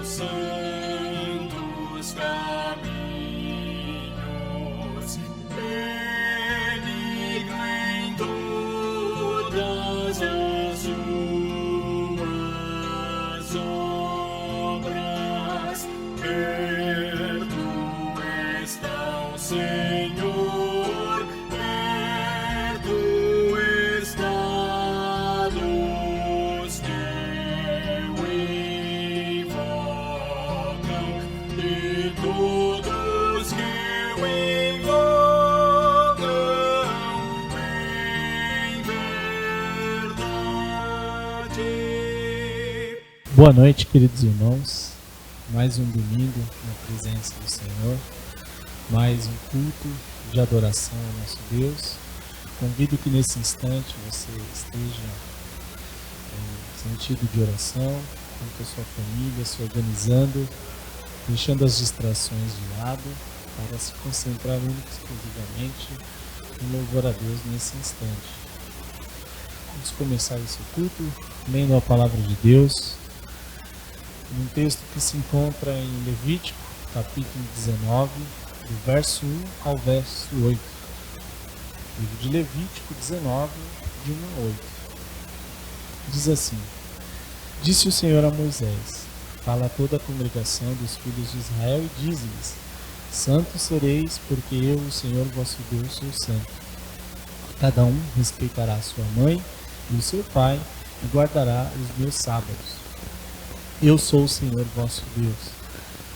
santos caminhos, benigno em todas as suas obras, perto está o Senhor, perto está dos que o invocam, de todos que o invocam em verdade. Boa noite, queridos irmãos. Mais um domingo na presença do Senhor, mais um culto de adoração ao nosso Deus. Convido que nesse instante você esteja em sentido de oração, junto à sua família, se organizando, deixando as distrações de lado para se concentrar única e exclusivamente em louvor a Deus nesse instante. Vamos começar esse culto lendo a palavra de Deus, num texto que se encontra em Levítico, capítulo 19, do verso 1 ao verso 8. Livro de Levítico 19, de 1 a 8. Diz assim: Disse o Senhor a Moisés: Fala a toda a congregação dos filhos de Israel e dize-lhes: Santos sereis, porque eu, o Senhor vosso Deus, sou santo. Cada um respeitará a sua mãe e o seu pai e guardará os meus sábados. Eu sou o Senhor vosso Deus.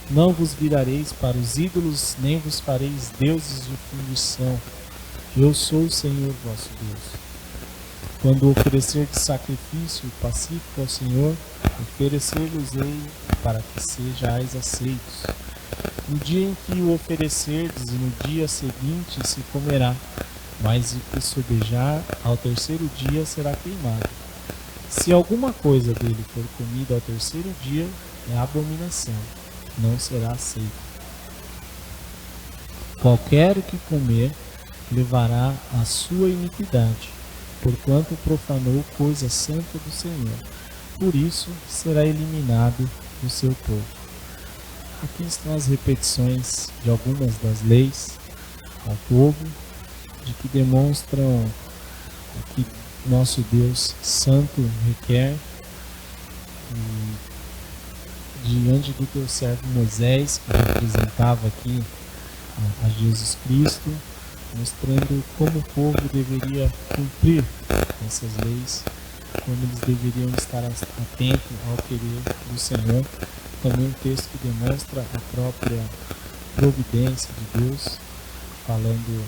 Não vos virareis para os ídolos, nem vos fareis deuses de fundição. Eu sou o Senhor vosso Deus. Quando oferecerdes sacrifício pacífico ao Senhor, oferecer-vos-ei para que sejais aceitos. No dia em que o oferecerdes e no dia seguinte se comerá, mas o que sobejar ao terceiro dia será queimado. Se alguma coisa dele for comida ao terceiro dia, é abominação, não será aceito. Qualquer que comer levará a sua iniquidade, porquanto profanou coisa santa do Senhor. Por isso será eliminado do seu povo. Aqui estão as repetições de algumas das leis ao povo, de que demonstram o que nosso Deus Santo requer, diante do teu servo Moisés, que representava aqui a Jesus Cristo, mostrando como o povo deveria cumprir essas leis, como eles deveriam estar atentos ao querer do Senhor. Também um texto que demonstra a própria providência de Deus, falando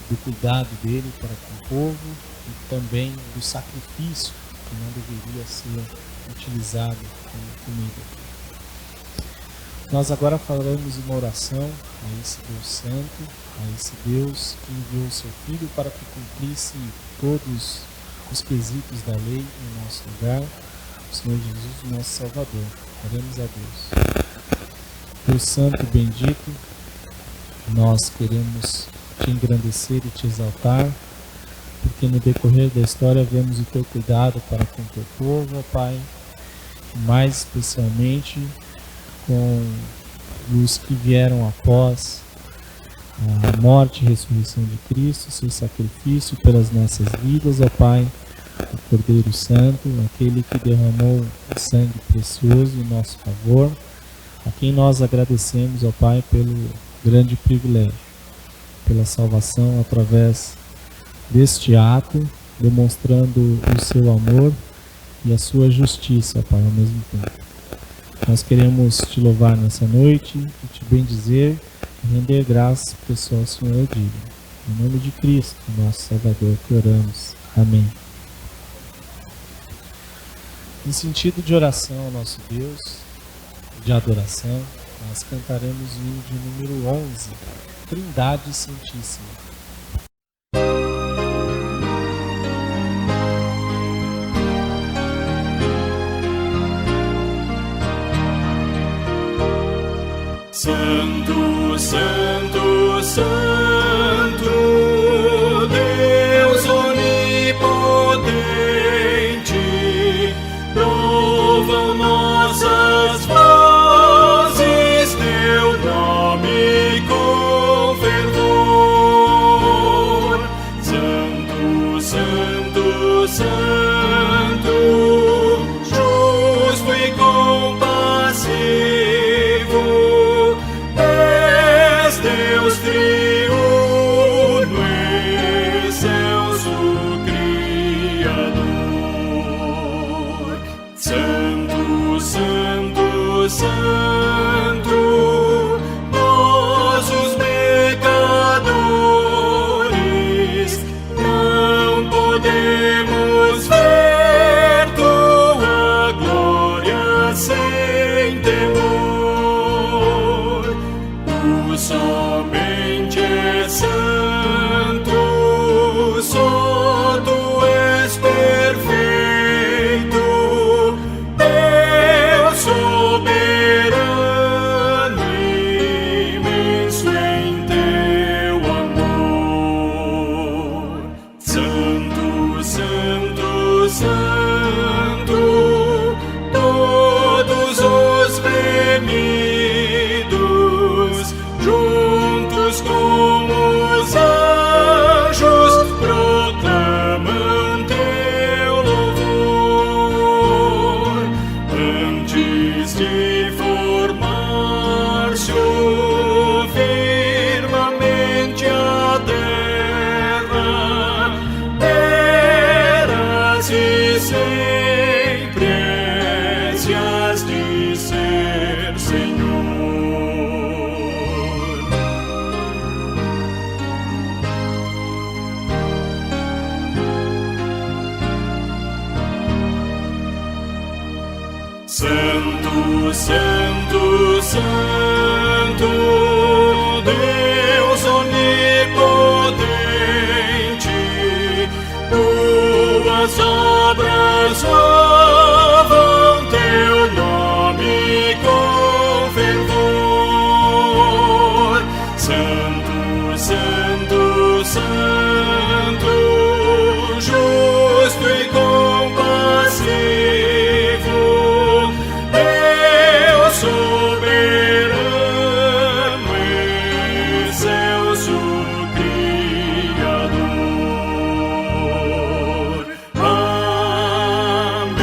do cuidado dele para com o povo e também do sacrifício que não deveria ser utilizado como comida. Nós agora falaremos uma oração a esse Deus Santo, a esse Deus que enviou o seu Filho para que cumprisse todos os quesitos da lei em nosso lugar, o Senhor Jesus, o nosso Salvador. Oremos a Deus. Deus Santo e bendito, nós queremos te engrandecer e te exaltar, porque no decorrer da história vemos o teu cuidado para com o teu povo, ó Pai, e mais especialmente com os que vieram após a morte e ressurreição de Cristo, seu sacrifício pelas nossas vidas, ó Pai, o Cordeiro Santo, aquele que derramou o sangue precioso em nosso favor, a quem nós agradecemos, ó Pai, pelo grande privilégio, pela salvação através deste ato, demonstrando o seu amor e a sua justiça, Pai, ao mesmo tempo. Nós queremos te louvar nessa noite e te bendizer e render graças pessoal ao Senhor digno. Em nome de Cristo, nosso Salvador, que oramos. Amém. Em sentido de oração ao nosso Deus, de adoração, nós cantaremos o hino de número 11, Trindade Santíssima. Santo, Santo, Santo, Deus onipotente, louvam nossas vozes. Santo, Santo, nós os pecadores não podemos ver tua glória sem temor. Tu somente és santo, só tu és perfeito, Deus soberano, imenso em teu amor. Santo, Santo, Santo, todos os remidos, juntos com os anjos, proclamam teu louvor. Antes de formar-se o firmamente a terra, eras e sempre és e has de ser, Senhor. Santo, Santo, Santo, Deus onipotente, tuas obras louvam teu nome com fervor. Santo, Santo, Santo, justo e compassivo, Deus soberano, excelso Criador. Amém.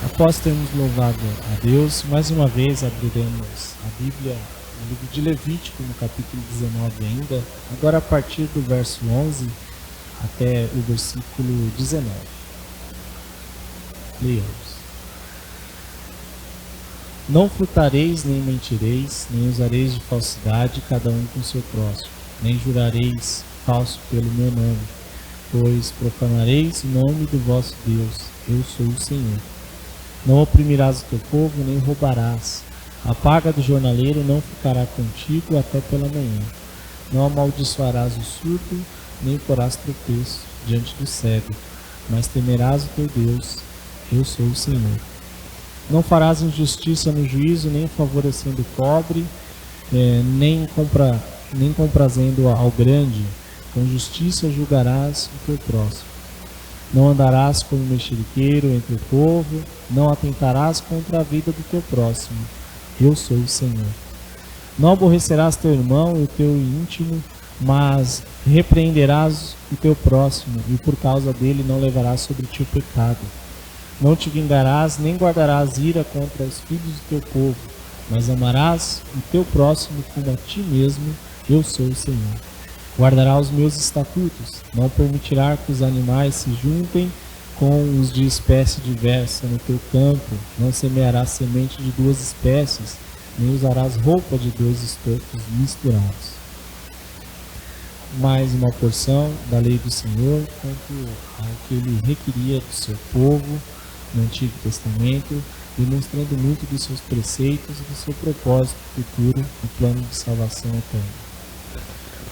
Após termos louvado a Deus, mais uma vez abriremos a Bíblia no livro de Levítico, no capítulo 19 ainda, agora a partir do verso 11 até o versículo 19. Leamos. Não furtareis, nem mentireis, nem usareis de falsidade, cada um com seu próximo, nem jurareis falso pelo meu nome, pois profanareis o nome do vosso Deus. Eu sou o Senhor. Não oprimirás o teu povo, nem roubarás. A paga do jornaleiro não ficará contigo até pela manhã. Não amaldiçoarás o surdo, nem porás tropeço diante do cego, mas temerás o teu Deus. Eu sou o Senhor. Não farás injustiça no juízo, nem favorecendo o pobre, nem comprazendo ao grande. Com justiça julgarás o teu próximo. Não andarás como mexeriqueiro entre o povo, não atentarás contra a vida do teu próximo. Eu sou o Senhor. Não aborrecerás teu irmão e o teu íntimo, mas repreenderás o teu próximo, e por causa dele não levarás sobre ti o pecado. Não te vingarás, nem guardarás ira contra os filhos do teu povo, mas amarás o teu próximo como a ti mesmo. Eu sou o Senhor. Guardará os meus estatutos, não permitirá que os animais se juntem com os de espécie diversa no teu campo, não semearás semente de duas espécies, nem usarás roupa de dois estocos misturados. Mais uma porção da lei do Senhor quanto ao que ele requeria do seu povo no Antigo Testamento, demonstrando muito dos seus preceitos e do seu propósito futuro no plano de salvação eterna.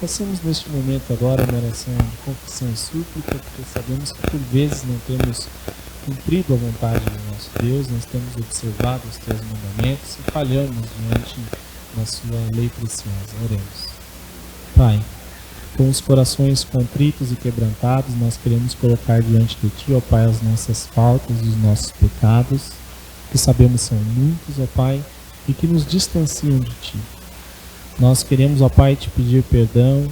Passamos neste momento agora uma oração de confissão e súplica, porque sabemos que por vezes não temos cumprido a vontade do nosso Deus, nós temos observado os teus mandamentos e falhamos diante da sua lei preciosa. Oremos. Pai, com os corações contritos e quebrantados, nós queremos colocar diante de Ti, ó Pai, as nossas faltas e os nossos pecados, que sabemos são muitos, ó Pai, e que nos distanciam de Ti. Nós queremos, ó Pai, Te pedir perdão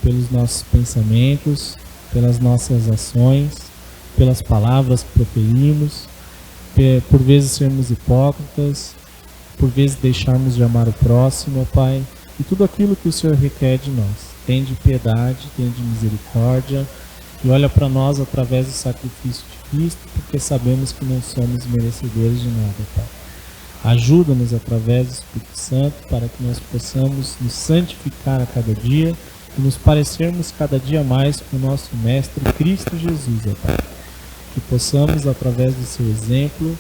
pelos nossos pensamentos, pelas nossas ações, pelas palavras que proferimos, por vezes sermos hipócritas, por vezes deixarmos de amar o próximo, ó Pai, e tudo aquilo que o Senhor requer de nós. Tende piedade, tende misericórdia, e olha para nós através do sacrifício de Cristo, porque sabemos que não somos merecedores de nada, Pai. Ajuda-nos através do Espírito Santo para que nós possamos nos santificar a cada dia e nos parecermos cada dia mais com o nosso Mestre Cristo Jesus, ó Pai. Que possamos, através do seu exemplo,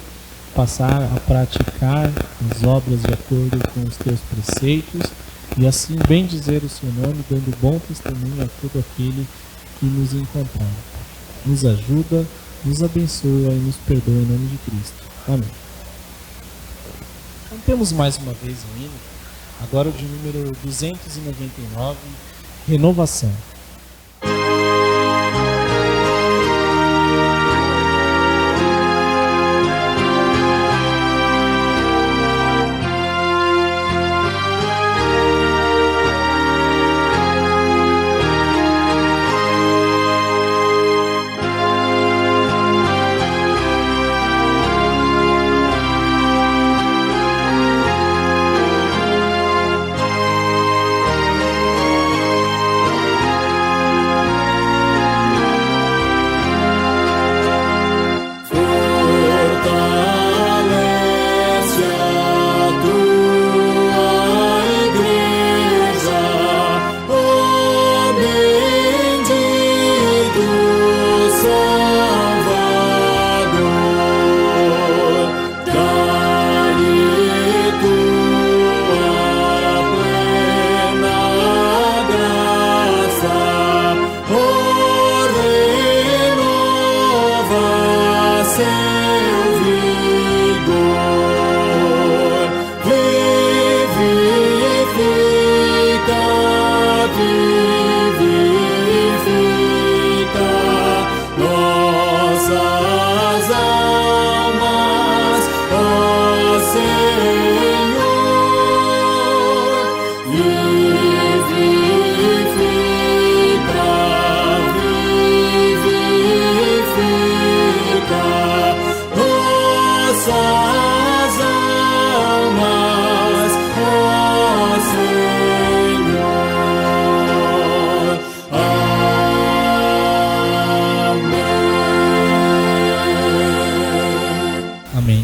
passar a praticar as obras de acordo com os teus preceitos e assim bem dizer o seu nome, dando bom testemunho a todo aquele que nos encontrar. Nos ajuda, nos abençoa e nos perdoa em nome de Cristo. Amém. Cantemos mais uma vez o hino, agora o de número 299, Renovação.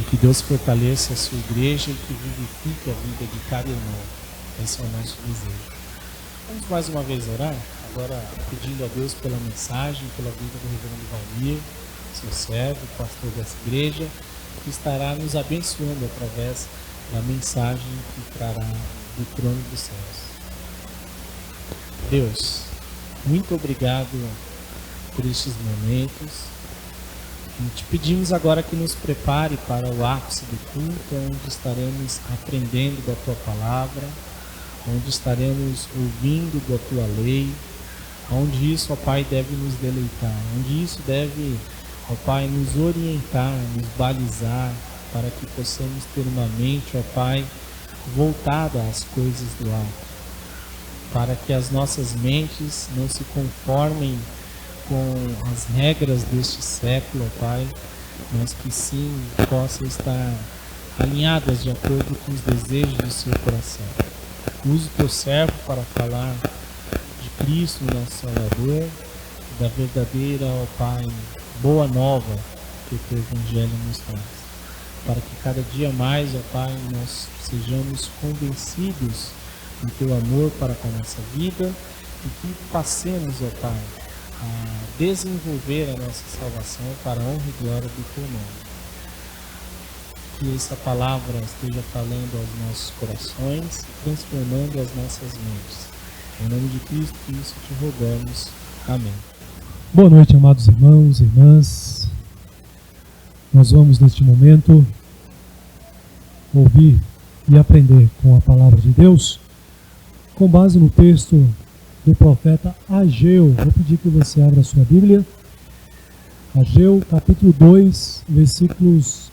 Que Deus fortaleça a sua igreja e que vivifique a vida de cada irmão. Esse é o nosso desejo. Vamos mais uma vez orar, agora pedindo a Deus pela mensagem, pela vida do reverendo Valmir, seu servo, pastor dessa igreja, que estará nos abençoando através da mensagem que trará do trono dos céus. Deus, muito obrigado por estes momentos. E te pedimos agora que nos prepare para o ápice do culto, onde estaremos aprendendo da tua palavra, onde estaremos ouvindo da tua lei, onde isso, ó Pai, deve nos deleitar, onde isso deve, ó Pai, nos orientar, nos balizar, para que possamos ter uma mente, ó Pai, voltada às coisas do alto, para que as nossas mentes não se conformem com as regras deste século, ó Pai, mas que sim possam estar alinhadas de acordo com os desejos do seu coração. Use o teu servo para falar de Cristo, nosso Salvador, da verdadeira, ó Pai, boa nova que o teu Evangelho nos traz, para que cada dia mais, ó Pai, nós sejamos convencidos do teu amor para com a nossa vida e que passemos, ó Pai, a desenvolver a nossa salvação para a honra e glória do teu nome. Que essa palavra esteja falando aos nossos corações, transformando as nossas mentes. Em nome de Cristo, isso te rogamos. Amém. Boa noite, amados irmãos e irmãs. Nós vamos neste momento ouvir e aprender com a palavra de Deus, com base no texto do profeta Ageu. Vou pedir que você abra a sua Bíblia. Ageu, capítulo 2, versículos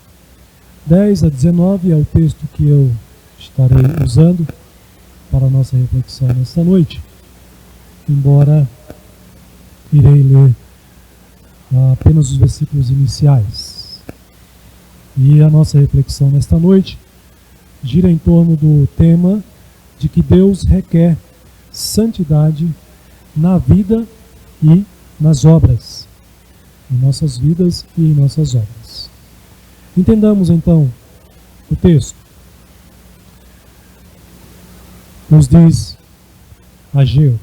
10 a 19, é o texto que eu estarei usando para a nossa reflexão nesta noite. Embora irei ler apenas os versículos iniciais. E a nossa reflexão nesta noite gira em torno do tema de que Deus requer santidade na vida e nas obras. em nossas vidas e em nossas obras. Entendamos então o texto. Nos diz Ageu: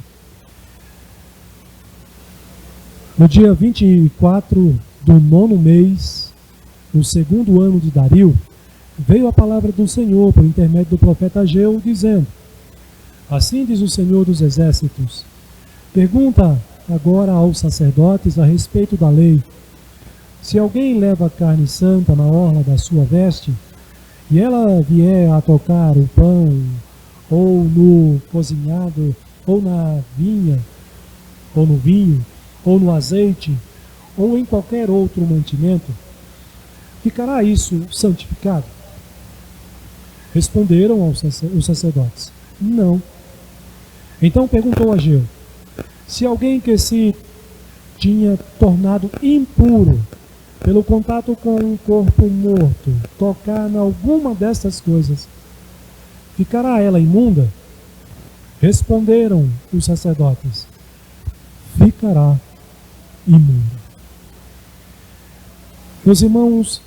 no dia 24 do 9º mês, no 2º ano de Dario, veio a palavra do Senhor por intermédio do profeta Ageu, dizendo: assim diz o Senhor dos Exércitos, pergunta agora aos sacerdotes a respeito da lei. Se alguém leva carne santa na orla da sua veste, e ela vier a tocar o pão, ou no cozinhado, ou na vinha, ou no vinho, ou no azeite, ou em qualquer outro mantimento, ficará isso santificado? Responderam os sacerdotes: não. Então perguntou Ageu: se alguém que se tinha tornado impuro pelo contato com um corpo morto tocar em alguma dessas coisas, ficará ela imunda? Responderam os sacerdotes: ficará imunda. Meus irmãos,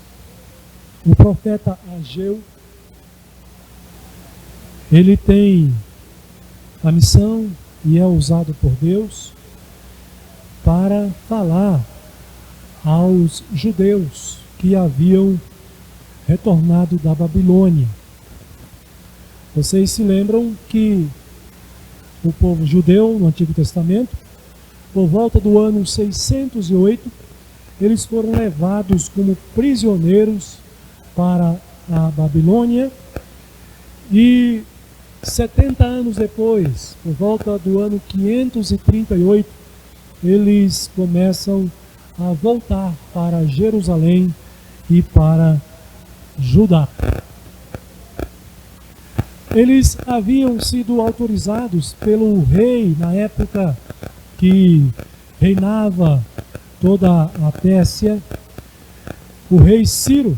o profeta Ageu, ele tem a missão e é usado por Deus para falar aos judeus que haviam retornado da Babilônia. Vocês se lembram que o povo judeu no Antigo Testamento, por volta do ano 608, eles foram levados como prisioneiros para a Babilônia, e 70 anos depois, por volta do ano 538, eles começam a voltar para Jerusalém e para Judá. Eles haviam sido autorizados pelo rei na época que reinava toda a Pérsia, o rei Ciro,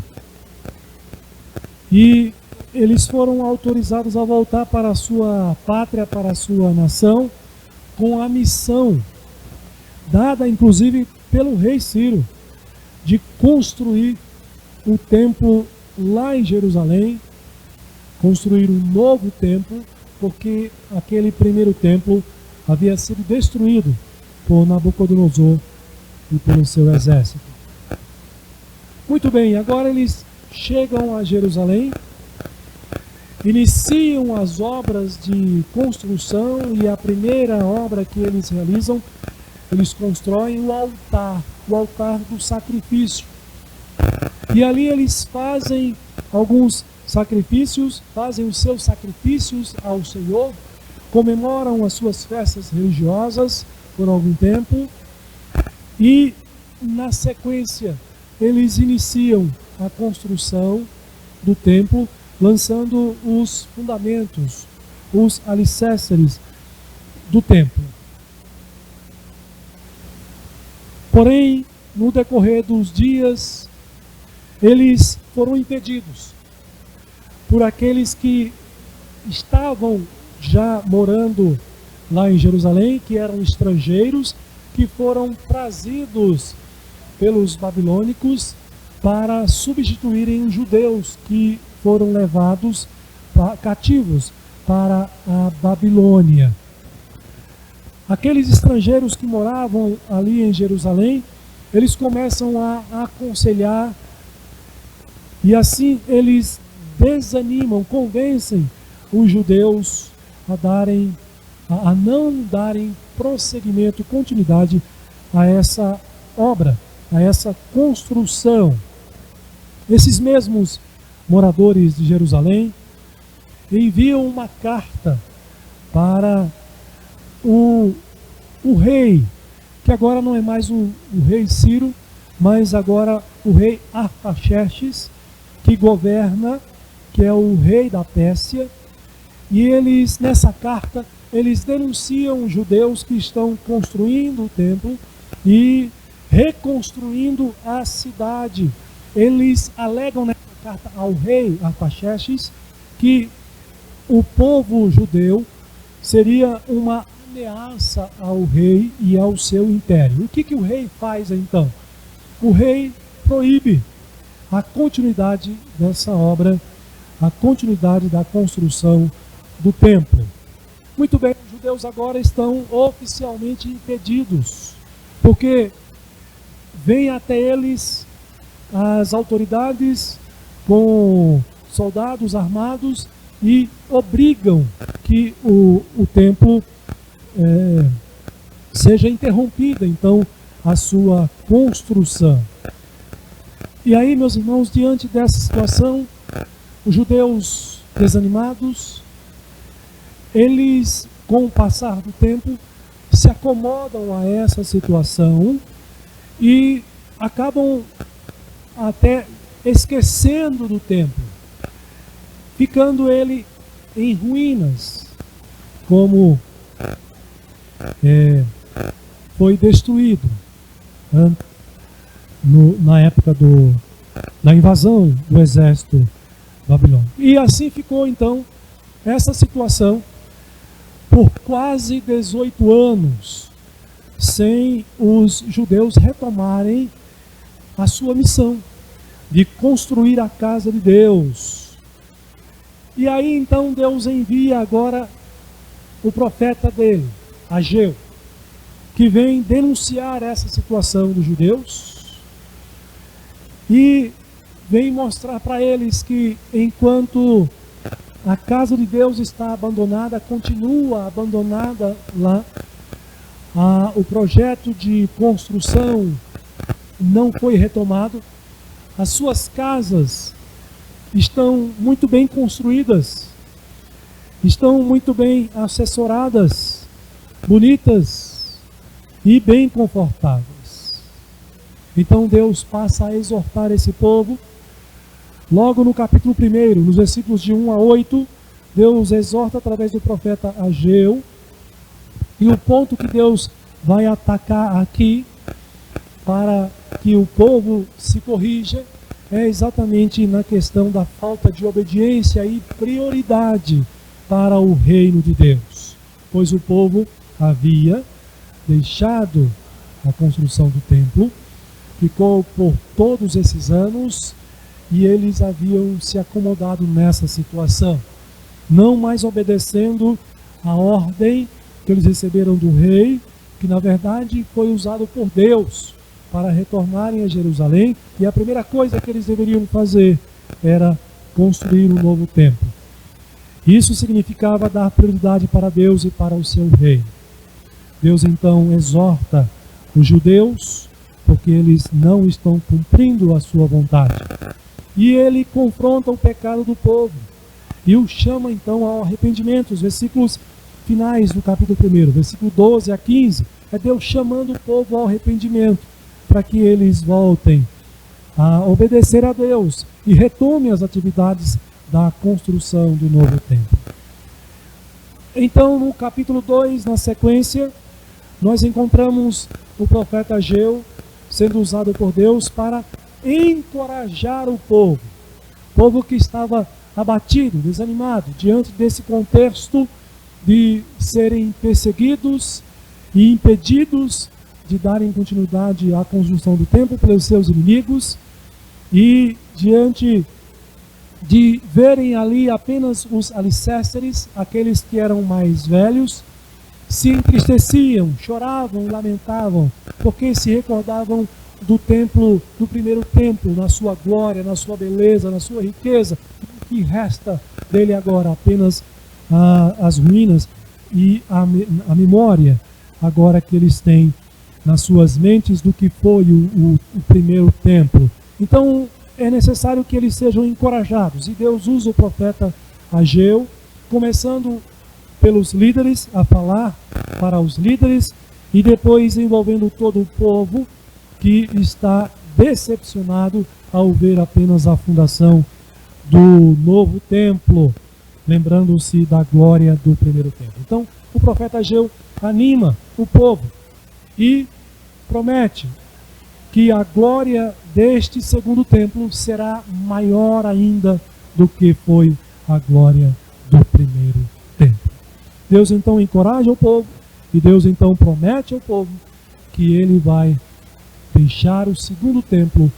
e eles foram autorizados a voltar para a sua pátria, para a sua nação, com a missão dada inclusive pelo rei Ciro de construir o templo lá em Jerusalém, construir um novo templo, porque aquele primeiro templo havia sido destruído por Nabucodonosor e pelo seu exército. Muito bem, agora eles chegam a Jerusalém, iniciam as obras de construção, e a primeira obra que eles realizam, eles constroem o altar do sacrifício. E ali eles fazem alguns sacrifícios, fazem os seus sacrifícios ao Senhor, comemoram as suas festas religiosas por algum tempo, e na sequência eles iniciam a construção do templo, lançando os fundamentos, os alicerces do templo. Porém, no decorrer dos dias, eles foram impedidos por aqueles que estavam já morando lá em Jerusalém, que eram estrangeiros, que foram trazidos pelos babilônicos para substituírem os judeus que foram levados cativos para a Babilônia. Aqueles estrangeiros que moravam ali em Jerusalém, eles começam a aconselhar, e assim eles desanimam, convencem os judeus a não darem prosseguimento, continuidade a essa obra, a essa construção. Esses mesmos moradores de Jerusalém enviam uma carta para o rei, que agora não é mais o rei Ciro, mas agora o rei Artaxerxes, que governa, que é o rei da Pérsia. E eles, nessa carta, eles denunciam os judeus que estão construindo o templo e reconstruindo a cidade. Eles alegam nessa carta ao rei Artaxerxes que o povo judeu seria uma ameaça ao rei e ao seu império. O que o rei faz então? o rei proíbe a continuidade dessa obra, a continuidade da construção do templo. Muito bem, os judeus agora estão oficialmente impedidos, porque vêm até eles as autoridades com soldados armados e obrigam que o templo seja interrompida, então, a sua construção. E aí, meus irmãos, diante dessa situação, os judeus desanimados, eles, com o passar do tempo, se acomodam a essa situação e acabam até esquecendo do templo, ficando ele em ruínas, como foi destruído na época da invasão do exército babilônico. E assim ficou então essa situação por quase 18 anos, sem os judeus retomarem a sua missão de construir a casa de Deus. E aí então Deus envia agora o profeta dele, Ageu, que vem denunciar essa situação dos judeus e vem mostrar para eles que enquanto a casa de Deus está abandonada, continua abandonada lá, o projeto de construção não foi retomado, as suas casas estão muito bem construídas, estão muito bem assessoradas, bonitas e bem confortáveis. Então Deus passa a exortar esse povo. Logo no capítulo 1, nos versículos de 1 a 8, Deus exorta através do profeta Ageu. E o ponto que Deus vai atacar aqui, para que o povo se corrija, é exatamente na questão da falta de obediência e prioridade para o reino de Deus. Pois o povo havia deixado a construção do templo, ficou por todos esses anos e eles haviam se acomodado nessa situação, não mais obedecendo a ordem que eles receberam do rei, que na verdade foi usado por Deus para retornarem a Jerusalém, e a primeira coisa que eles deveriam fazer era construir um novo templo. Isso significava dar prioridade para Deus e para o seu reino. Deus então exorta os judeus, porque eles não estão cumprindo a sua vontade. E ele confronta o pecado do povo e o chama então ao arrependimento. Os versículos finais do capítulo 1, versículo 12 a 15, é Deus chamando o povo ao arrependimento, para que eles voltem a obedecer a Deus e retomem as atividades da construção do novo templo. Então, no capítulo 2, na sequência, nós encontramos o profeta Ageu sendo usado por Deus para encorajar o povo que estava abatido, desanimado, diante desse contexto de serem perseguidos e impedidos de darem continuidade à construção do templo pelos seus inimigos, e diante de verem ali apenas os alicerces, aqueles que eram mais velhos, se entristeciam, choravam, lamentavam, porque se recordavam do templo, do primeiro templo, na sua glória, na sua beleza, na sua riqueza. O que resta dele agora? Apenas as ruínas e a memória agora que eles têm nas suas mentes do que foi o primeiro templo. Então é necessário que eles sejam encorajados, e Deus usa o profeta Ageu, começando pelos líderes, a falar para os líderes, e depois envolvendo todo o povo que está decepcionado ao ver apenas a fundação do novo templo, lembrando-se da glória do primeiro templo. Então o profeta Ageu anima o povo e promete que a glória deste segundo templo será maior ainda do que foi a glória do primeiro templo. Deus então encoraja o povo, e Deus então promete ao povo que ele vai deixar o segundo templo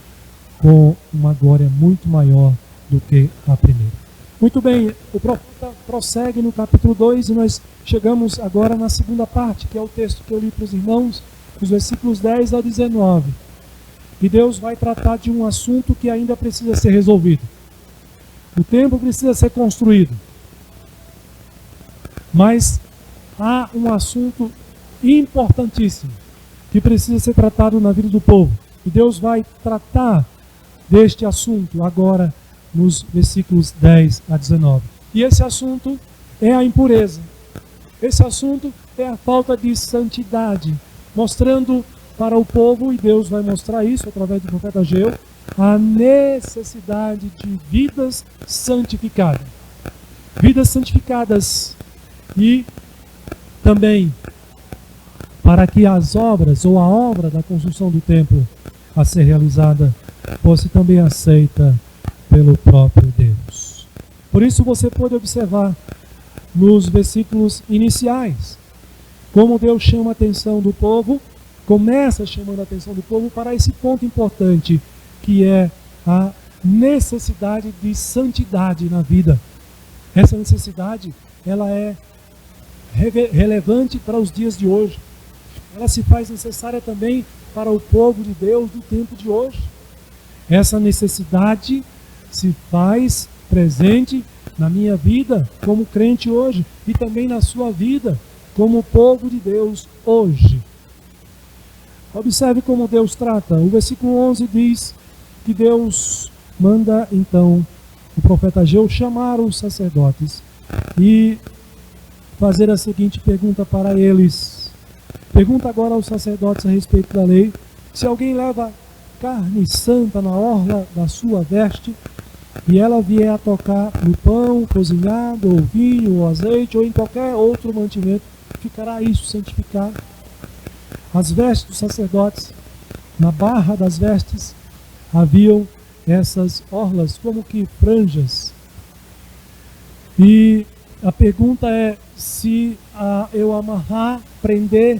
com uma glória muito maior do que a primeira. Muito bem, o profeta prossegue no capítulo 2 e nós chegamos agora na segunda parte, que é o texto que eu li para os irmãos, os versículos 10 ao 19. E Deus vai tratar de um assunto que ainda precisa ser resolvido. O templo precisa ser construído. Mas há um assunto importantíssimo que precisa ser tratado na vida do povo. E Deus vai tratar deste assunto agora nos versículos 10 a 19. E esse assunto é a impureza. Esse assunto é a falta de santidade, mostrando para o povo, e Deus vai mostrar isso através do profeta Ageu, a necessidade de vidas santificadas. Vidas santificadas. E também para que as obras, ou a obra da construção do templo a ser realizada, fosse também aceita pelo próprio Deus. Por isso você pode observar nos versículos iniciais como Deus chama a atenção do povo, começa chamando a atenção do povo para esse ponto importante, que é a necessidade de santidade na vida. Essa necessidade, ela é relevante para os dias de hoje. Ela se faz necessária também para o povo de Deus do tempo de hoje. Essa necessidade se faz presente na minha vida como crente hoje e também na sua vida como povo de Deus hoje. Observe como Deus trata. O versículo 11 diz que Deus manda então o profeta Ageu chamar os sacerdotes e fazer a seguinte pergunta para eles. Pergunta agora aos sacerdotes a respeito da lei: se alguém leva carne santa na orla da sua veste e ela vier a tocar no pão cozinhado, ou vinho, ou azeite, ou em qualquer outro mantimento, ficará isso santificado? As vestes dos sacerdotes, na barra das vestes, haviam essas orlas como que franjas. E a pergunta é: se eu amarrar, prender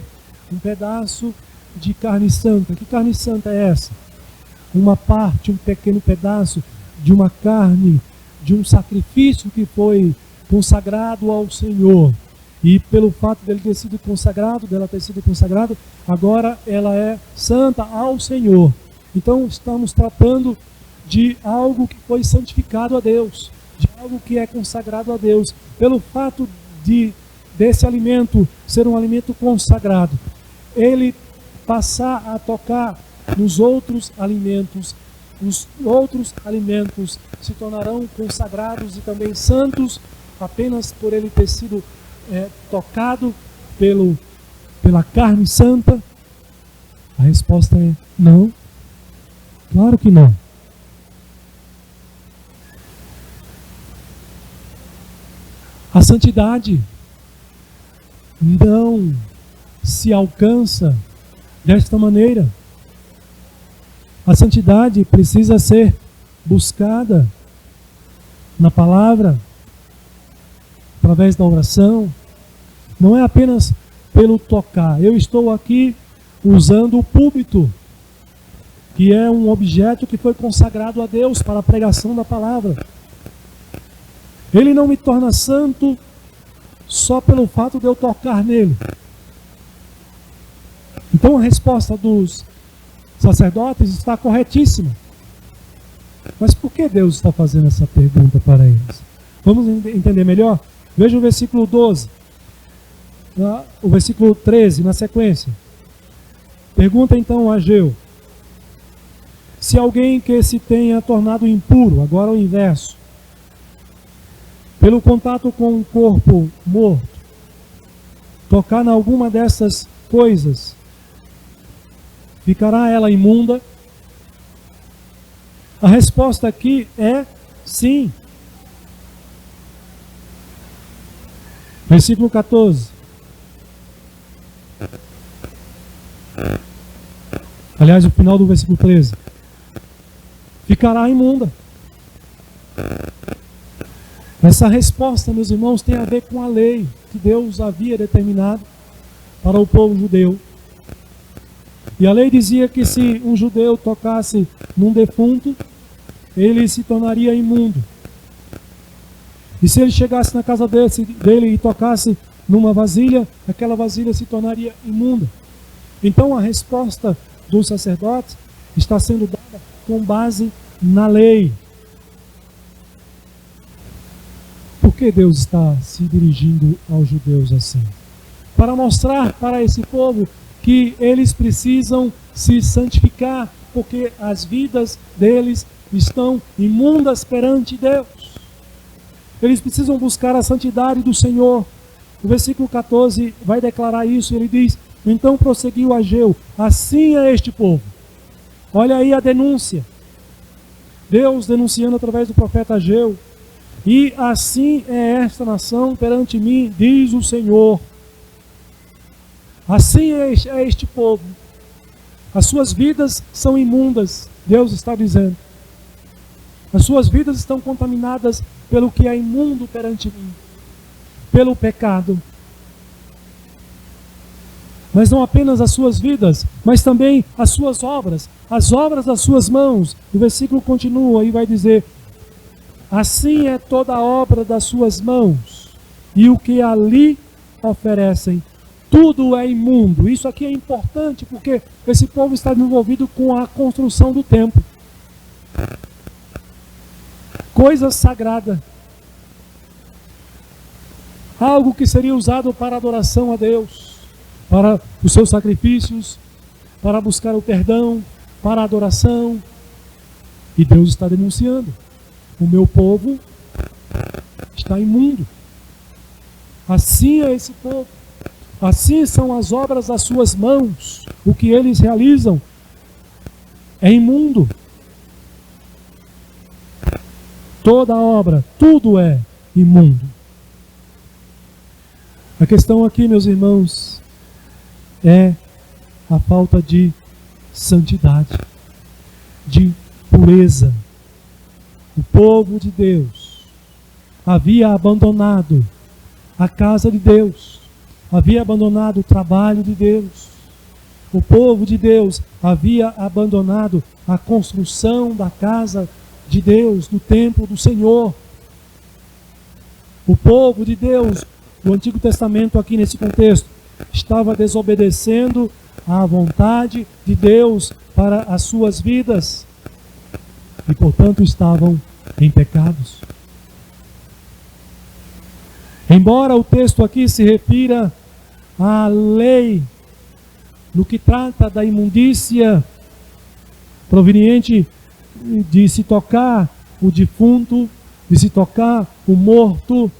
um pedaço de carne santa, que carne santa é essa? Uma parte, um pequeno pedaço de uma carne, de um sacrifício que foi consagrado ao Senhor. E pelo fato dele ter sido consagrado, dela ter sido consagrado, agora ela é santa ao Senhor. Então estamos tratando de algo que foi santificado a Deus, de algo que é consagrado a Deus. Pelo fato desse alimento ser um alimento consagrado, ele passar a tocar nos outros alimentos, os outros alimentos se tornarão consagrados e também santos apenas por ele ter sido tocado pela carne santa? A resposta é não. Claro que não. A santidade não se alcança desta maneira. A santidade precisa ser buscada na palavra, através da oração. Não é apenas pelo tocar. Eu estou aqui usando o púlpito, que é um objeto que foi consagrado a Deus para a pregação da palavra. Ele não me torna santo só pelo fato de eu tocar nele. Então a resposta dos sacerdotes está corretíssima. Mas por que Deus está fazendo essa pergunta para eles? Vamos entender melhor? Veja o versículo 12. O versículo 13 na sequência. Pergunta então a Ageu: se alguém que se tenha tornado impuro, agora o inverso, pelo contato com um corpo morto, tocar em alguma dessas coisas, ficará ela imunda? A resposta aqui é sim. Versículo 14. Aliás, o final do versículo 13. Ficará imunda. Essa resposta, meus irmãos, tem a ver com a lei que Deus havia determinado para o povo judeu. E a lei dizia que se um judeu tocasse num defunto, ele se tornaria imundo. E se ele chegasse na casa dele e tocasse numa vasilha, aquela vasilha se tornaria imunda. Então a resposta dos sacerdotes está sendo dada com base na lei. Por que Deus está se dirigindo aos judeus assim? Para mostrar para esse povo que eles precisam se santificar, porque as vidas deles estão imundas perante Deus. Eles precisam buscar a santidade do Senhor. O versículo 14 vai declarar isso. Ele diz: então prosseguiu Ageu, assim é este povo. Olha aí a denúncia. Deus denunciando através do profeta Ageu. E assim é esta nação perante mim, diz o Senhor. Assim é este povo. As suas vidas são imundas, Deus está dizendo. As suas vidas estão contaminadas pelo que é imundo perante mim, pelo pecado. Mas não apenas as suas vidas, mas também as suas obras, as obras das suas mãos. O versículo continua e vai dizer: assim é toda a obra das suas mãos, e o que ali oferecem, tudo é imundo. Isso aqui é importante porque esse povo está envolvido com a construção do templo. Coisa sagrada. Algo que seria usado para adoração a Deus, para os seus sacrifícios, para buscar o perdão, para a adoração. E Deus está denunciando: o meu povo está imundo. Assim é esse povo. Assim são as obras das suas mãos. O que eles realizam é imundo. Toda obra, tudo é imundo. A questão aqui, meus irmãos, é a falta de santidade, de pureza. O povo de Deus havia abandonado a casa de Deus, havia abandonado o trabalho de Deus. O povo de Deus havia abandonado a construção da casa de Deus, do templo do Senhor. O povo de Deus, no Antigo Testamento, aqui nesse contexto, estava desobedecendo à vontade de Deus para as suas vidas e, portanto, estavam em pecados. Embora o texto aqui se refira à lei no que trata da imundícia proveniente de se tocar o defunto, de se tocar o morto,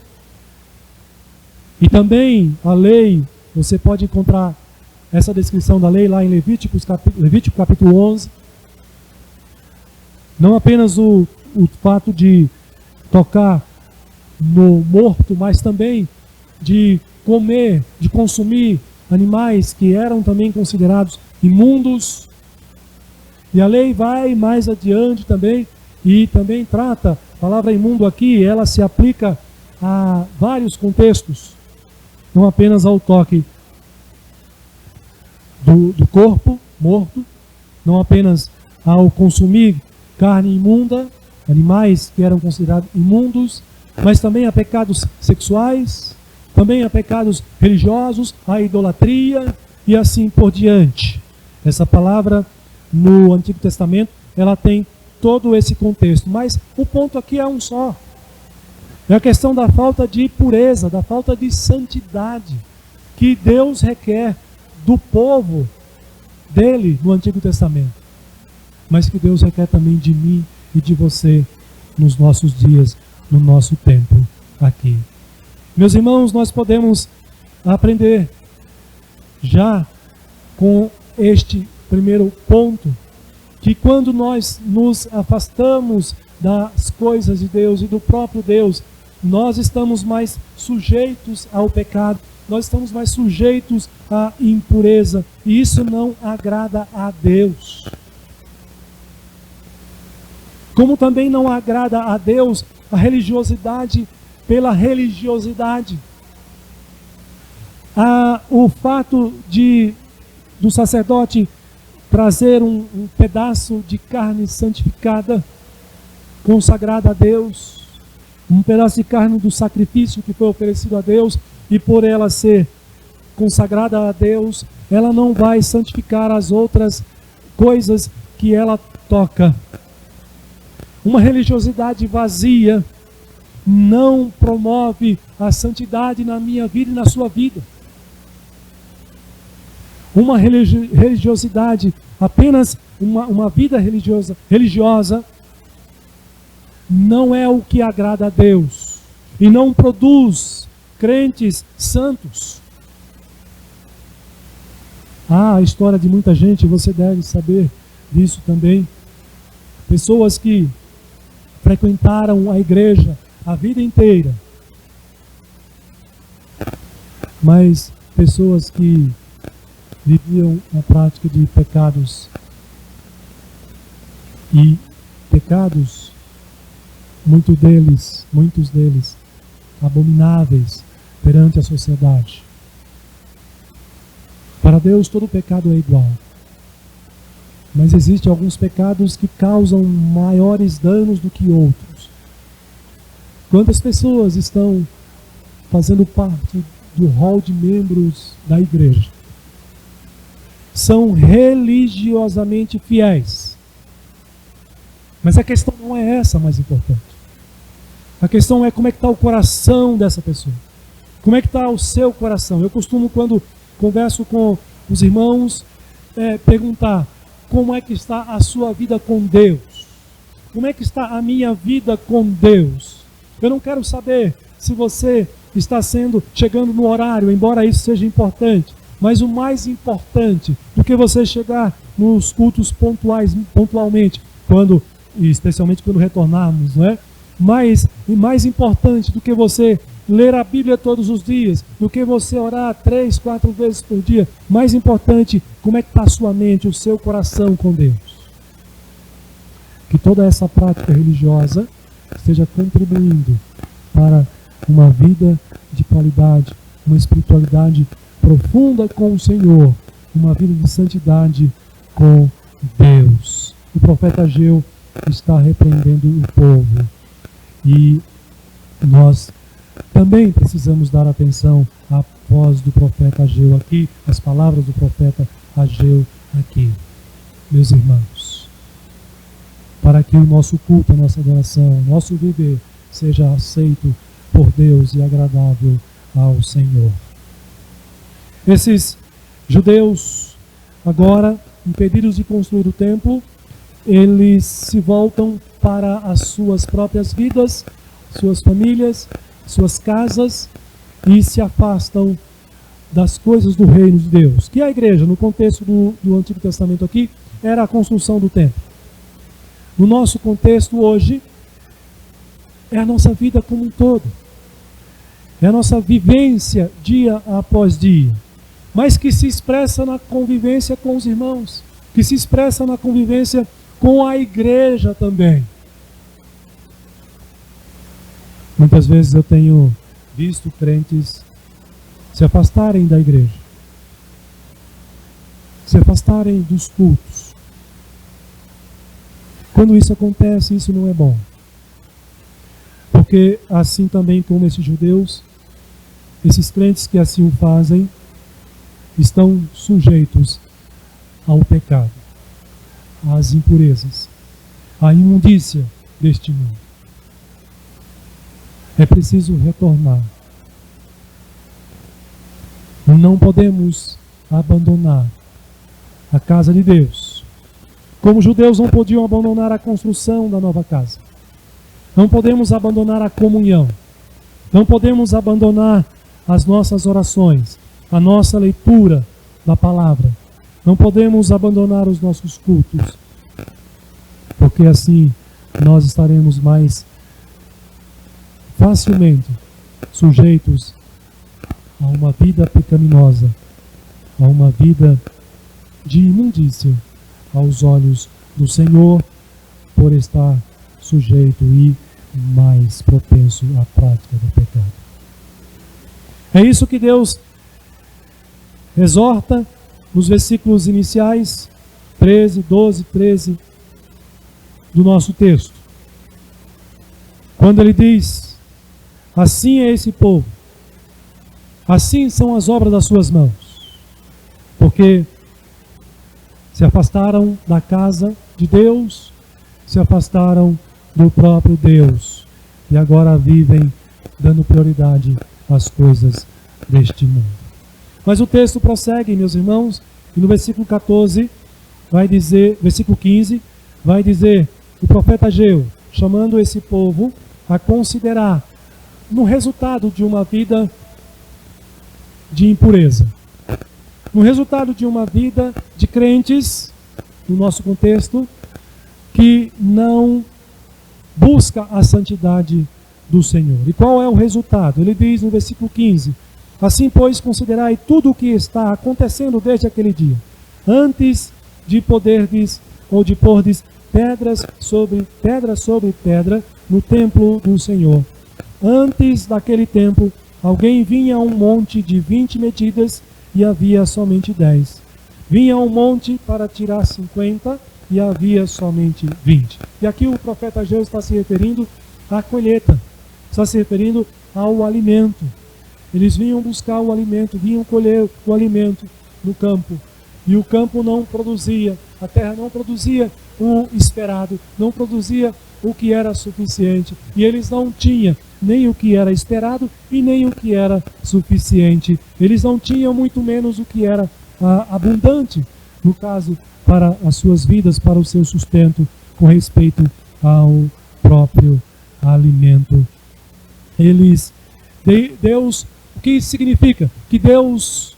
e também a lei, você pode encontrar essa descrição da lei lá em Levítico capítulo 11. Não apenas o fato de tocar no morto, mas também de comer, de consumir animais que eram também considerados imundos. E a lei vai mais adiante também e também trata, a palavra imundo aqui, ela se aplica a vários contextos, não apenas ao toque do corpo morto, não apenas ao consumir carne imunda, animais que eram considerados imundos, mas também a pecados sexuais, também a pecados religiosos, a idolatria e assim por diante. Essa palavra no Antigo Testamento, ela tem todo esse contexto, mas o ponto aqui é um só. É a questão da falta de pureza, da falta de santidade que Deus requer do povo dele no Antigo Testamento, mas que Deus requer também de mim e de você nos nossos dias, no nosso tempo aqui. Meus irmãos, nós podemos aprender já com este primeiro ponto, que quando nós nos afastamos das coisas de Deus e do próprio Deus, nós estamos mais sujeitos ao pecado, nós estamos mais sujeitos à impureza, e isso não agrada a Deus. Como também não agrada a Deus a religiosidade pela religiosidade. O fato do sacerdote trazer um pedaço de carne santificada, consagrada a Deus, um pedaço de carne do sacrifício que foi oferecido a Deus, e por ela ser consagrada a Deus, ela não vai santificar as outras coisas que ela toca. Uma religiosidade vazia não promove a santidade na minha vida e na sua vida. Uma religiosidade, apenas uma vida religiosa, não é o que agrada a Deus e não produz crentes santos. A história de muita gente, você deve saber disso também. Pessoas que frequentaram a igreja a vida inteira, mas pessoas que viviam a prática de pecados, e pecados, muitos deles abomináveis perante a sociedade. Para Deus todo pecado é igual, mas existem alguns pecados que causam maiores danos do que outros. Quantas pessoas estão fazendo parte do hall de membros da igreja são religiosamente fiéis, mas a questão não é essa mais importante. A questão é como é que está o coração dessa pessoa. Como é que está o seu coração? Eu costumo, quando converso com os irmãos, perguntar: como é que está a sua vida com Deus? Como é que está a minha vida com Deus? Eu não quero saber se você está chegando no horário, embora isso seja importante, mas o mais importante do que você chegar nos cultos pontualmente, especialmente quando retornarmos, não é? E mais importante do que você ler a Bíblia todos os dias, do que você orar 3, 4 vezes por dia, mais importante, como é que está a sua mente, o seu coração com Deus. Que toda essa prática religiosa esteja contribuindo para uma vida de qualidade, uma espiritualidade profunda com o Senhor, uma vida de santidade com Deus. O profeta Ageu está repreendendo o povo, e nós também precisamos dar atenção à voz do profeta Ageu aqui, às palavras do profeta Ageu aqui. Meus irmãos, para que o nosso culto, a nossa adoração, o nosso viver seja aceito por Deus e agradável ao Senhor. Esses judeus, agora impedidos de construir o templo, eles se voltam para as suas próprias vidas, suas famílias, suas casas, e se afastam das coisas do reino de Deus. Que a igreja, no contexto do Antigo Testamento aqui, era a construção do templo. No nosso contexto hoje, é a nossa vida como um todo. É a nossa vivência dia após dia, mas que se expressa na convivência com os irmãos, que se expressa na convivência com a igreja também. Muitas vezes eu tenho visto crentes se afastarem da igreja, se afastarem dos cultos. Quando isso acontece, isso não é bom. Porque assim também como esses judeus, esses crentes que assim o fazem, estão sujeitos ao pecado, às impurezas, à imundícia deste mundo. É preciso retornar. Não podemos abandonar a casa de Deus. Como os judeus não podiam abandonar a construção da nova casa. Não podemos abandonar a comunhão. Não podemos abandonar as nossas orações, a nossa leitura da palavra. Não podemos abandonar os nossos cultos, porque assim nós estaremos mais facilmente sujeitos a uma vida pecaminosa, a uma vida de imundícia aos olhos do Senhor, por estar sujeito e mais propenso à prática do pecado. É isso que Deus exorta nos versículos iniciais 13, 12, 13 do nosso texto. Quando ele diz: assim é esse povo, assim são as obras das suas mãos, porque se afastaram da casa de Deus, se afastaram do próprio Deus, e agora vivem dando prioridade às coisas deste mundo. Mas o texto prossegue, meus irmãos, e no versículo 14, versículo 15, vai dizer o profeta Ageu, chamando esse povo a considerar no resultado de uma vida de impureza, no resultado de uma vida de crentes, no nosso contexto, que não busca a santidade do Senhor. E qual é o resultado? Ele diz no versículo 15: assim, pois, considerai tudo o que está acontecendo desde aquele dia, antes de poderdes ou de pordes pedra sobre pedra no templo do Senhor. Antes daquele tempo, alguém vinha a um monte de 20 medidas e havia somente 10. Vinha a um monte para tirar 50 e havia somente 20. E aqui o profeta Ageu está se referindo à colheita, está se referindo ao alimento. Eles vinham buscar o alimento, vinham colher o alimento no campo. E o campo não produzia, a terra não produzia o esperado, não produzia o que era suficiente. E eles não tinham nem o que era esperado e nem o que era suficiente. Eles não tinham muito menos o que era abundante, no caso, para as suas vidas, para o seu sustento, com respeito ao próprio alimento. Deus, o que isso significa? Que Deus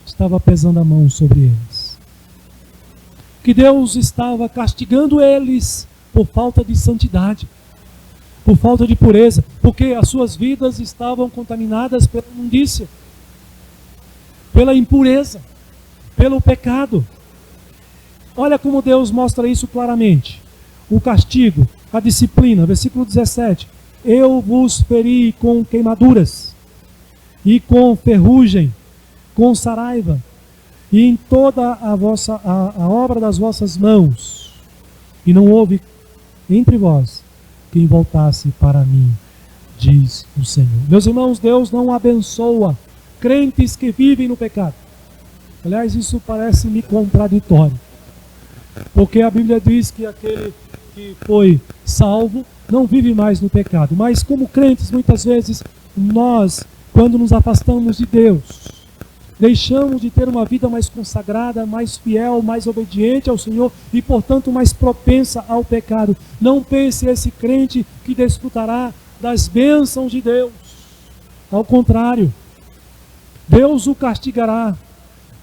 estava pesando a mão sobre eles. Que Deus estava castigando eles por falta de santidade, por falta de pureza, porque as suas vidas estavam contaminadas pela imundícia, pela impureza, pelo pecado. Olha como Deus mostra isso claramente. O castigo, a disciplina, versículo 17: eu vos feri com queimaduras, e com ferrugem, com saraiva, e em toda a obra das vossas mãos, e não houve entre vós quem voltasse para mim, diz o Senhor. Meus irmãos, Deus não abençoa crentes que vivem no pecado. Aliás, isso parece-me contraditório, porque a Bíblia diz que aquele que foi salvo não vive mais no pecado. Mas como crentes, muitas vezes, nós, quando nos afastamos de Deus, deixamos de ter uma vida mais consagrada, mais fiel, mais obediente ao Senhor e, portanto, mais propensa ao pecado. Não pense esse crente que desfrutará das bênçãos de Deus. Ao contrário, Deus o castigará,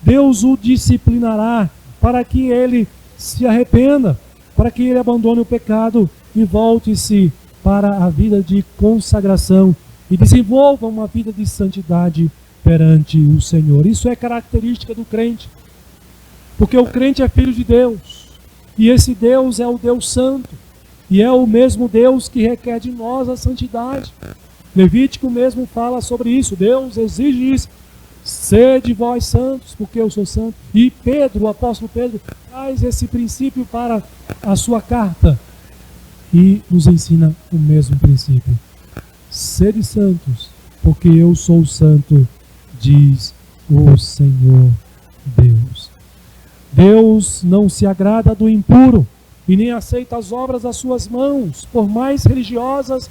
Deus o disciplinará para que ele se arrependa, para que ele abandone o pecado e volte-se para a vida de consagração e desenvolva uma vida de santidade perante o Senhor. Isso é característica do crente, porque o crente é filho de Deus, e esse Deus é o Deus Santo, e é o mesmo Deus que requer de nós a santidade. Levítico mesmo fala sobre isso. Deus exige isso: sede vós santos, porque eu sou santo. E Pedro, o apóstolo Pedro, traz esse princípio para a sua carta e nos ensina o mesmo princípio: sede santos, porque eu sou santo, diz o Senhor Deus. Deus não se agrada do impuro e nem aceita as obras das suas mãos, por mais religiosas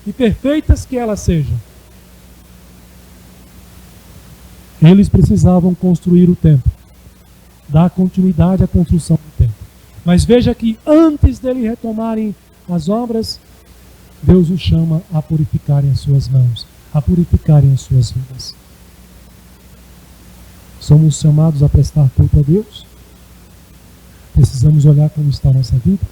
e perfeitas que elas sejam. Eles precisavam construir o templo, dar continuidade à construção do templo. Mas veja que antes dele retomarem as obras, Deus os chama a purificarem as suas mãos, a purificarem as suas vidas. Somos chamados a prestar culto a Deus. Precisamos olhar como está a nossa vida.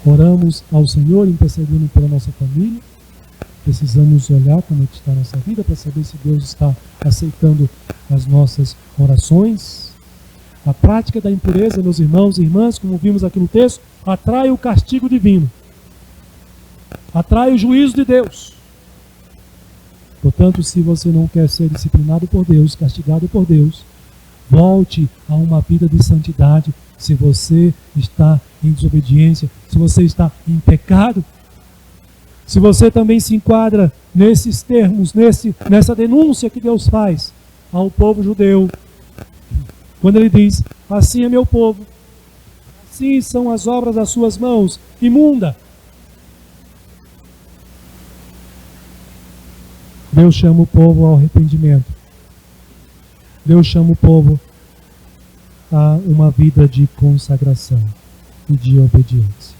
Oramos ao Senhor intercedendo pela nossa família. Precisamos olhar como está a nossa vida para saber se Deus está aceitando as nossas orações. A prática da impureza, meus irmãos e irmãs, como vimos aqui no texto, atrai o castigo divino, atrai o juízo de Deus. Portanto, se você não quer ser disciplinado por Deus, castigado por Deus, Volte a uma vida de santidade. Se você está em desobediência, se você está em pecado, se você também se enquadra nesses termos, nessa denúncia que Deus faz ao povo judeu, quando ele diz: assim é meu povo, assim são as obras das suas mãos, imunda. Deus chama o povo ao arrependimento. Deus chama o povo a uma vida de consagração e de obediência.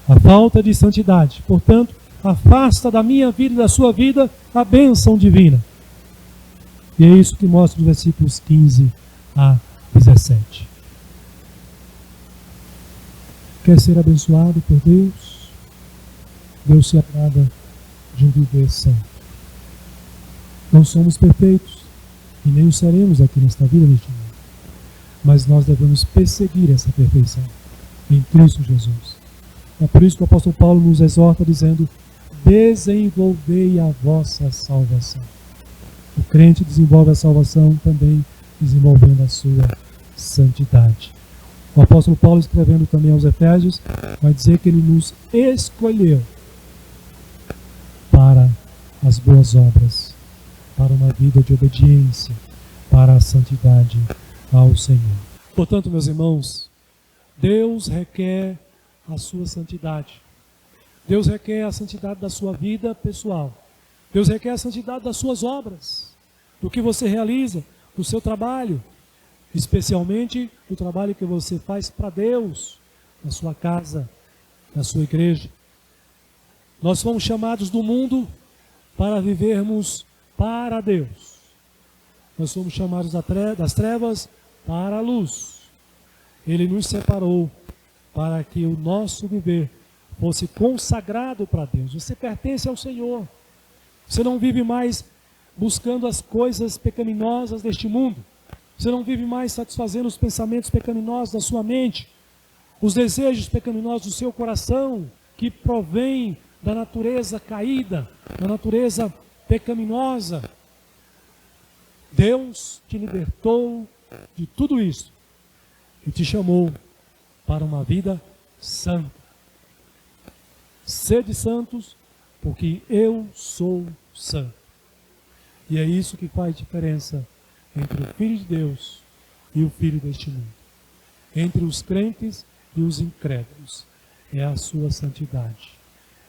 A falta de santidade, portanto, afasta da minha vida e da sua vida a bênção divina. E é isso que mostra os versículos 15 a 17. Quer ser abençoado por Deus? Deus se agrada de um viver santo. Não somos perfeitos e nem o seremos aqui nesta vida, neste mundo. Mas nós devemos perseguir essa perfeição em Cristo Jesus. É por isso que o apóstolo Paulo nos exorta dizendo: desenvolvei a vossa salvação. O crente desenvolve a salvação também desenvolvendo a sua santidade. O apóstolo Paulo, escrevendo também aos Efésios, vai dizer que ele nos escolheu para as boas obras, para uma vida de obediência, para a santidade ao Senhor. Portanto, meus irmãos, Deus requer a sua santidade. Deus requer a santidade da sua vida pessoal. Deus requer a santidade das suas obras, do que você realiza, do seu trabalho, especialmente o trabalho que você faz para Deus, na sua casa, na sua igreja. Nós fomos chamados do mundo para vivermos para Deus. Nós fomos chamados das trevas para a luz. Ele nos separou para que o nosso viver fosse consagrado para Deus. Você pertence ao Senhor. Você não vive mais buscando as coisas pecaminosas deste mundo. Você não vive mais satisfazendo os pensamentos pecaminosos da sua mente, os desejos pecaminosos do seu coração, que provém da natureza caída, da natureza pecaminosa. Deus te libertou de tudo isso e te chamou para uma vida santa. Sede santos, porque eu sou santo. E é isso que faz diferença entre o Filho de Deus e o filho deste mundo. Entre os crentes e os incrédulos. É a sua santidade.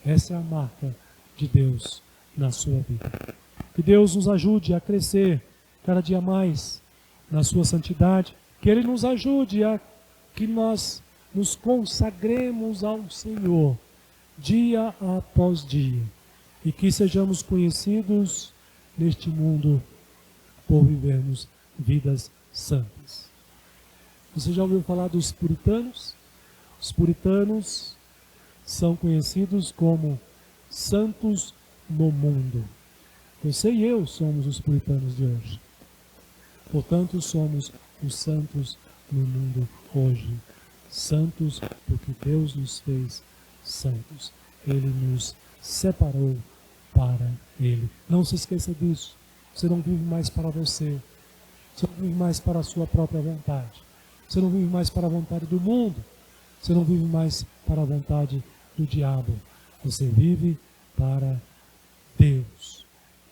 Essa é a marca de Deus na sua vida. Que Deus nos ajude a crescer cada dia mais na sua santidade. Que Ele nos ajude a que nós nos consagremos ao Senhor dia após dia. E que sejamos conhecidos neste mundo por vivermos vidas santas. Você já ouviu falar dos puritanos? Os puritanos são conhecidos como santos no mundo. Você e eu somos os puritanos de hoje. Portanto, somos os santos no mundo hoje. Santos porque Deus nos fez santos. Ele nos separou para Ele. Não se esqueça disso. Você não vive mais para você. Você não vive mais para a sua própria vontade. Você não vive mais para a vontade do mundo. Você não vive mais para a vontade do diabo. Você vive para Deus.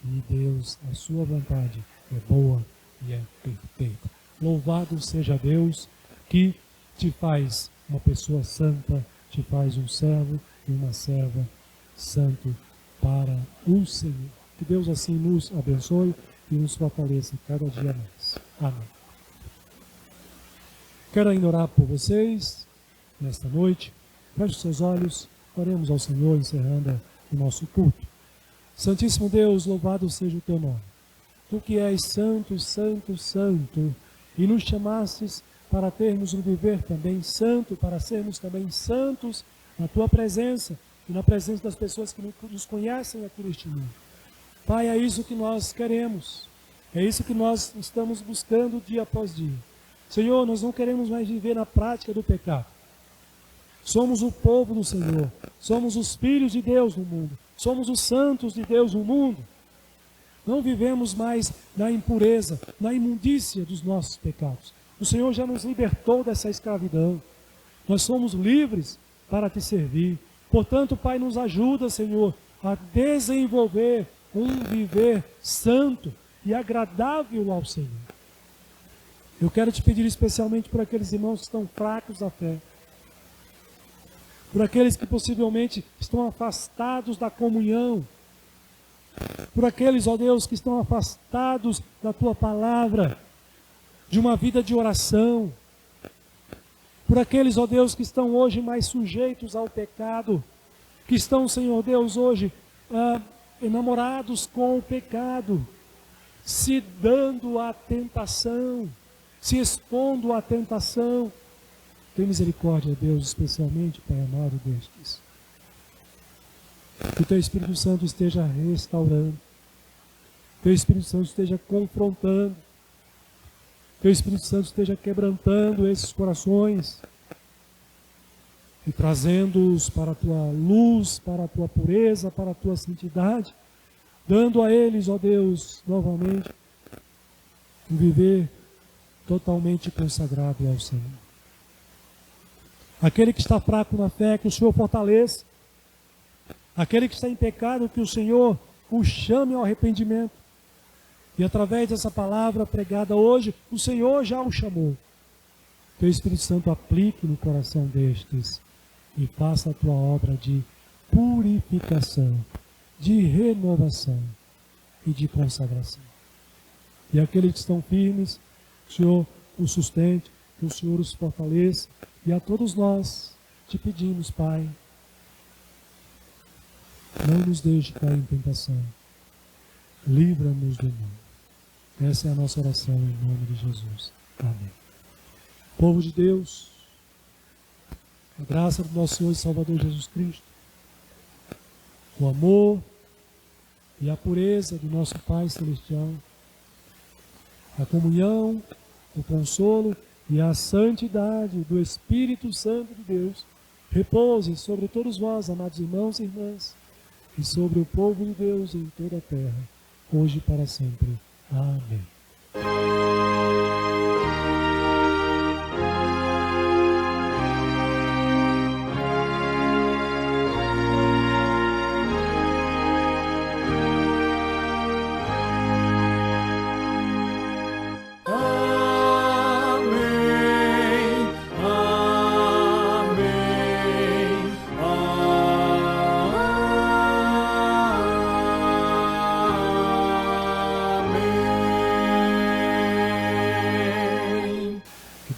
E Deus, a sua vontade é boa e é perfeita. Louvado seja Deus que te faz uma pessoa santa, te faz um servo e uma serva santo para o Senhor. Que Deus assim nos abençoe e nos fortaleça cada dia mais. Amém. Quero ainda orar por vocês nesta noite. Feche os seus olhos, oremos ao Senhor, encerrando o nosso culto. Santíssimo Deus, louvado seja o teu nome. Tu que és santo, santo, santo, e nos chamastes para termos um viver também santo, para sermos também santos na tua presença e na presença das pessoas que nos conhecem aqui neste mundo. Pai, é isso que nós queremos, é isso que nós estamos buscando dia após dia. Senhor, nós não queremos mais viver na prática do pecado. Somos o povo do Senhor, somos os filhos de Deus no mundo, somos os santos de Deus no mundo. Não vivemos mais na impureza, na imundícia dos nossos pecados. O Senhor já nos libertou dessa escravidão. Nós somos livres para te servir. Portanto, Pai, nos ajuda, Senhor, a desenvolver um viver santo e agradável ao Senhor. Eu quero te pedir especialmente por aqueles irmãos que estão fracos da fé, por aqueles que possivelmente estão afastados da comunhão, por aqueles, ó Deus, que estão afastados da Tua palavra, de uma vida de oração, por aqueles, ó Deus, que estão hoje mais sujeitos ao pecado, que estão, Senhor Deus, hoje enamorados com o pecado, se dando à tentação, se expondo à tentação. Tem misericórdia, Deus, especialmente, Pai amado, destes. Que o Teu Espírito Santo esteja restaurando, Teu Espírito Santo esteja confrontando, Teu Espírito Santo esteja quebrantando esses corações e trazendo-os para a Tua luz, para a Tua pureza, para a Tua santidade, dando a eles, ó Deus, novamente, um viver totalmente consagrado ao Senhor. Aquele que está fraco na fé, que o Senhor fortaleça. Aquele que está em pecado, que o Senhor o chame ao arrependimento. E através dessa palavra pregada hoje, o Senhor já o chamou. Que o Espírito Santo aplique no coração destes e faça a tua obra de purificação, de renovação e de consagração. E aqueles que estão firmes, o Senhor os sustente, que o Senhor os fortaleça. E a todos nós te pedimos, Pai, não nos deixe cair em tentação. Livra-nos do mal. Essa é a nossa oração em nome de Jesus. Amém. Povo de Deus, a graça do nosso Senhor e Salvador Jesus Cristo, o amor e a pureza do nosso Pai Celestial, a comunhão, o consolo e a santidade do Espírito Santo de Deus repouse sobre todos vós, amados irmãos e irmãs, e sobre o povo de Deus em toda a terra, hoje e para sempre. Amém.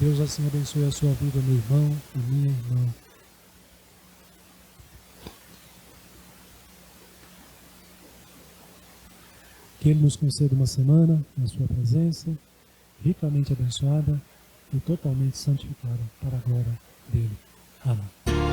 Deus assim abençoe a sua vida, meu irmão e minha irmã. Que Ele nos conceda uma semana na sua presença, ricamente abençoada e totalmente santificada para a glória dele. Amém.